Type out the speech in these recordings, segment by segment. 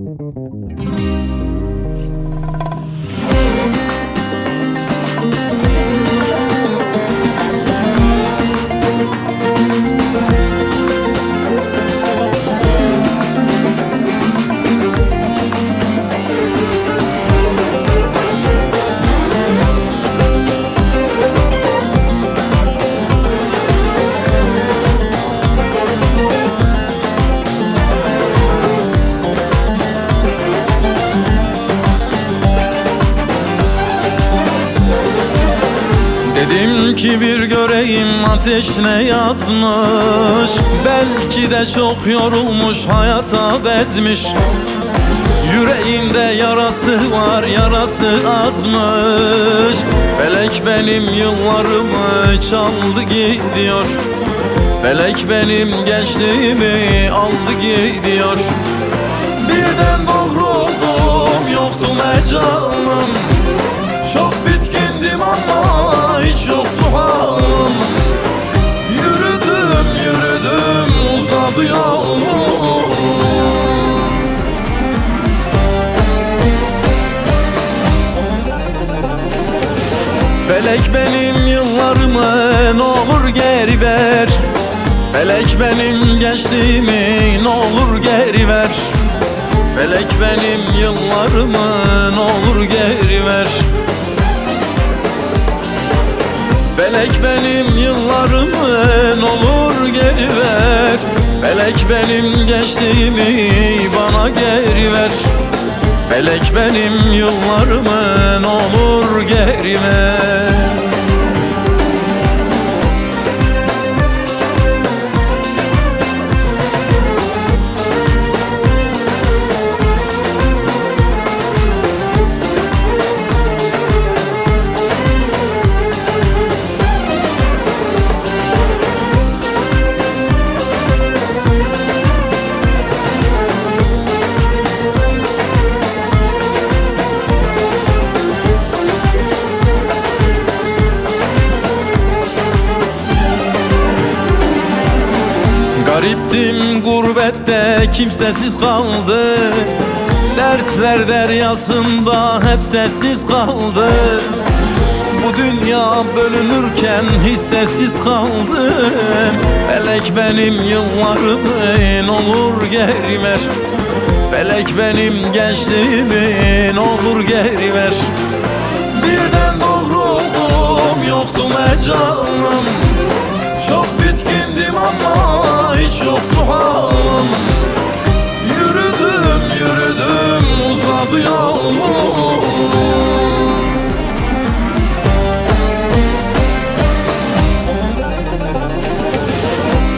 Dedim ki bir göreyim ateş ne yazmış. Belki de çok yorulmuş, hayata bezmiş. Yüreğinde yarası var, yarası azmış. Felek benim yıllarımı çaldı gidiyor. Felek benim gençliğimi aldı gidiyor. Birden doğruldum, yoktu mecalım. Çok bitkindim ama hiç yoktu halim. Yürüdüm, yürüdüm, uzadı yolum. Felek benim yıllarımı ne olur geri ver. Felek benim gençliğimi ne olur geri ver. Felek benim yıllarımı ne olur geri ver. Felek benim yıllarımı ne olur geri ver. Felek benim gençliğimi bana geri ver. Felek benim yıllarımı ne olur geri ver. Gariptim gurbette, kimsesiz kaldı. Dertler deryasında hep sessiz kaldı. Bu dünya bölünürken hissesiz kaldım. Felek benim yıllarımı ne olur geri ver. Felek benim gençliğimi ne olur geri ver. Birden doğruldum, yoktu mecalım. Çok bitkindim ama hiç yoktu halim. Yürüdüm, yürüdüm, uzadı yolum.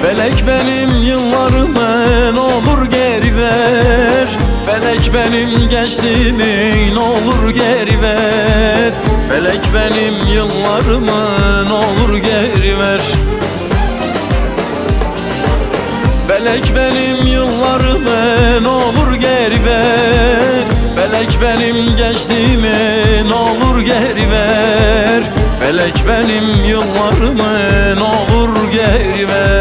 Felek benim yıllarımı ne olur geri ver. Felek benim gençliğimi ne olur geri ver. Felek benim yıllarımı ne olur geri ver. Felek benim yıllarımı ne olur geri ver. Felek benim gençliğimi ne olur geri ver. Felek benim yıllarımı ne olur geri ver.